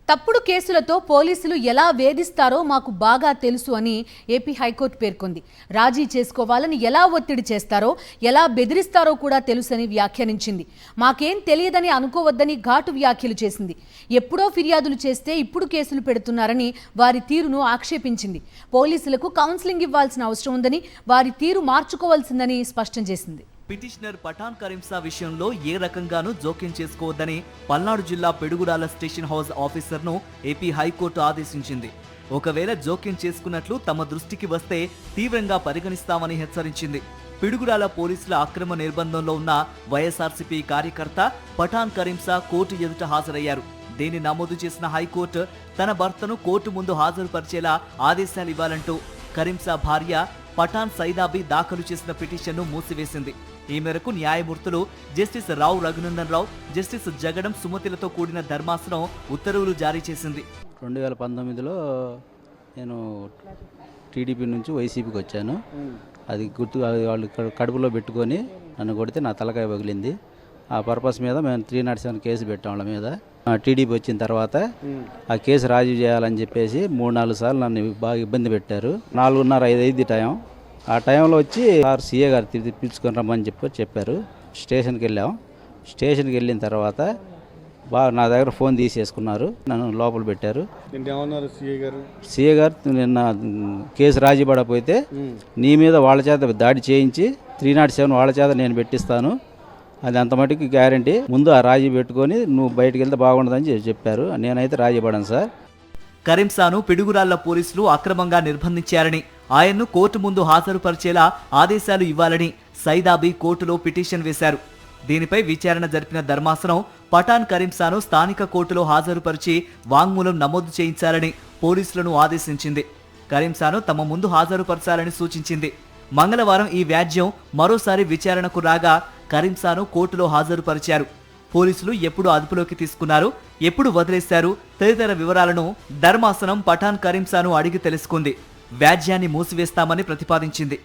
తప్పుడు కేసులతో పోలీసులు ఎలా వేధిస్తారో మాకు బాగా తెలుసు అని ఏపీ హైకోర్టు పేర్కొంది. రాజీ చేసుకోవాలని ఎలా ఒత్తిడి చేస్తారో, ఎలా బెదిరిస్తారో కూడా తెలుసని వ్యాఖ్యానించింది. మాకేం తెలియదని అనుకోవద్దని ఘాటు వ్యాఖ్యలు చేసింది. ఎప్పుడో ఫిర్యాదులు చేస్తే ఇప్పుడు కేసులు పెడుతున్నారని వారి తీరును ఆక్షేపించింది. పోలీసులకు కౌన్సిలింగ్ ఇవ్వాల్సిన అవసరం ఉందని, వారి తీరు మార్చుకోవాల్సిందని స్పష్టం చేసింది. పిటిషనర్ పఠాన్ కరీంసా విషయంలో ఏ రకంగానూ జోక్యం చేసుకోవద్దని పల్నాడు జిల్లా పిడుగురాల స్టేషన్ హౌస్ ఆఫీసర్ను ఏపీ హైకోర్టు ఆదేశించింది. ఒకవేళ జోక్యం చేసుకున్నట్లు తమ దృష్టికి వస్తే తీవ్రంగా పరిగణిస్తామని హెచ్చరించింది. పిడుగురాల పోలీసుల అక్రమ నిర్బంధంలో ఉన్న వైఎస్ఆర్సీపీ కార్యకర్త పఠాన్ కరీంసా కోర్టు ఎదుట హాజరయ్యారు. దీన్ని నమోదు చేసిన హైకోర్టు తన భర్తను కోర్టు ముందు హాజరుపరిచేలా ఆదేశాలు ఇవ్వాలంటూ కరీంసా భార్య పఠాన్ సైదాబీ దాఖలు చేసిన పిటిషన్ను మూసివేసింది. ఈ మేరకు న్యాయమూర్తులు జస్టిస్ రావు రఘునందన్ రావు, జస్టిస్ జగడం సుమతిలతో కూడిన ధర్మాసనం ఉత్తర్వులు జారీ చేసింది. 2019లో నేను టీడీపీ నుంచి వైసీపీకి వచ్చాను. అది గుర్తు వాళ్ళు కడుపులో పెట్టుకొని నన్ను కొడితే నా తలకాయ పగిలింది. ఆ పర్పస్ మీద మేము 307 కేసు పెట్టాం వాళ్ళ మీద. టీడీపీ వచ్చిన తర్వాత ఆ కేసు రాజీ చేయాలని చెప్పేసి 3-4 సార్లు నన్ను బాగా ఇబ్బంది పెట్టారు. 4:30-5 టైం. ఆ టైంలో వచ్చి సీఏ గారు పిలుచుకొని రమ్మని చెప్పారు. స్టేషన్కి వెళ్ళాం. స్టేషన్కి వెళ్ళిన తర్వాత బాగా నా దగ్గర ఫోన్ తీసేసుకున్నారు, నన్ను లోపల పెట్టారు. సీఏ గారు నిన్న కేసు రాజీ పడకపోతే నీ మీద వాళ్ళ చేత దాడి చేయించి 307 వాళ్ళ చేత నేను పెట్టిస్తాను, అది అంత మటుకు గ్యారంటీ, ముందు ఆ రాజీ పెట్టుకొని నువ్వు బయటకు వెళ్తే బాగుండదని చెప్పారు. నేనైతే రాజీ పడాను సార్. కరీంసాను పిడుగురాళ్ల పోలీసులు అక్రమంగా నిర్బంధించారని, ఆయన్ను కోర్టు ముందు హాజరుపరిచేలా ఆదేశాలు ఇవ్వాలని సైదాబీ కోర్టులో పిటిషన్ వేశారు. దీనిపై విచారణ జరిపిన ధర్మాసనం పఠాన్ కరీంసాను స్థానిక కోర్టులో హాజరుపరిచి వాంగ్మూలం నమోదు చేయించాలని పోలీసులను ఆదేశించింది. కరీంసాను తమ ముందు హాజరుపరచాలని సూచించింది. మంగళవారం ఈ వ్యాజ్యం మరోసారి విచారణకు రాగా కరీంసాను కోర్టులో హాజరుపరిచారు. పోలీసులు ఎప్పుడు అదుపులోకి తీసుకున్నారు, ఎప్పుడు వదిలేశారు తదితర వివరాలను ధర్మాసనం పఠాన్ కరీంసాను అడిగి తెలుసుకుంది. వ్యాజ్యాన్ని మూసివేస్తామని ప్రతిపాదించింది.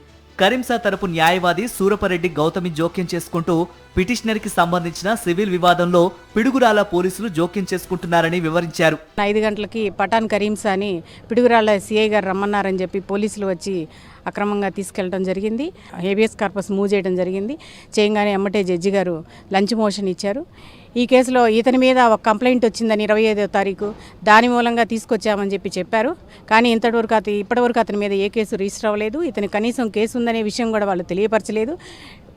కరీంసా తరపు న్యాయవాది సూరపరెడ్డి గౌతమి జోక్యం చేసుకుంటూ పిటిషనర్కి సంబంధించిన సివిల్ వివాదంలో పిడుగురాల పోలీసులు జోక్యం చేసుకుంటున్నారని వివరించారు. 5 గంటలకి పఠాన్ కరీంసాని పిడుగురాల సిఐ గారు రమ్మన్నారని చెప్పి పోలీసులు వచ్చి అక్రమంగా తీసుకెళ్లడం జరిగింది. హేబియస్ కార్పస్ మూవ్ చేయడం జరిగింది. చేయగానే ఎమ్మటే జడ్జి గారు లంచ్ మోషన్ ఇచ్చారు. ఈ కేసులో ఇతని మీద ఒక కంప్లైంట్ వచ్చిందని 25వ తారీఖు, దాని మూలంగా తీసుకొచ్చామని చెప్పారు. కానీ ఇప్పటివరకు అతని మీద ఏ కేసు రిజిస్టర్ అవ్వలేదు. ఇతని కనీసం కేసు ఉందనే విషయం కూడా వాళ్ళు తెలియపరచలేదు.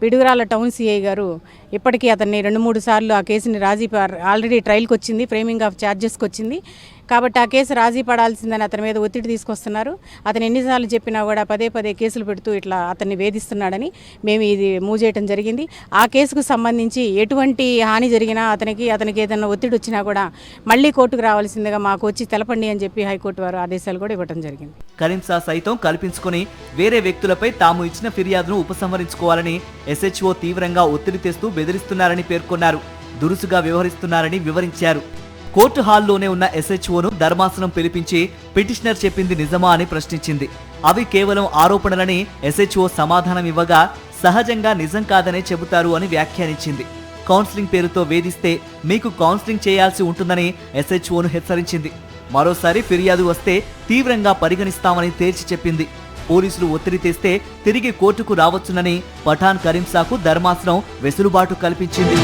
పిడుగురాల టౌన్ సిఐ గారు ఇప్పటికీ అతన్ని 2-3 సార్లు ఆ కేసుని ఆల్రెడీ ట్రయల్కి వచ్చింది, ఫ్రేమింగ్ ఆఫ్ ఛార్జెస్కి వచ్చింది. కాబట్టి ఆ కేసు రాజీ పడాల్సిందని అతని మీద ఒత్తిడి తీసుకొస్తున్నారు. అతను ఎన్నిసార్లు చెప్పినా కూడా పదే కేసులు పెడుతూ ఇట్లా అతన్ని వేధిస్తున్నాడని మేము ఇది మూవ్ చేయడం జరిగింది. ఆ కేసుకు సంబంధించి ఎటువంటి హాని జరిగినా అతనికి ఏదైనా ఒత్తిడి వచ్చినా కూడా మళ్ళీ కోర్టుకు రావాల్సిందిగా మాకు వచ్చి తెలపండి అని చెప్పి హైకోర్టు వారు ఆదేశాలు కూడా ఇవ్వడం జరిగింది. కరీంసా సైతం కల్పించుకుని వేరే వ్యక్తులపై తాము ఇచ్చిన ఫిర్యాదును ఉపసంహరించుకోవాలని ఎస్హెచ్ఓ తీవ్రంగా ఒత్తిడి తెస్తూ బెదిరిస్తున్నారని పేర్కొన్నారు. దురుసుగా వ్యవహరిస్తున్నారని వివరించారు. కోర్టు హాల్లోనే ఉన్న ఎస్హెచ్ఓను ధర్మాసనం పిలిపించి పిటిషనర్ చెప్పింది నిజమా అని ప్రశ్నించింది. అవి కేవలం ఆరోపణలని ఎస్హెచ్ఓ సమాధానం ఇవ్వగా సహజంగా నిజం కాదనే చెబుతారు అని వ్యాఖ్యానించింది. కౌన్సిలింగ్ పేరుతో వేధిస్తే మీకు కౌన్సిలింగ్ చేయాల్సి ఉంటుందని ఎస్హెచ్ఓను హెచ్చరించింది. మరోసారి ఫిర్యాదు వస్తే తీవ్రంగా పరిగణిస్తామని తేల్చి చెప్పింది. పోలీసులు ఒత్తిడి తెస్తే తిరిగి కోర్టుకు రావచ్చునని పఠాన్ కరీంసాకు ధర్మాసనం వెసులుబాటు కల్పించింది.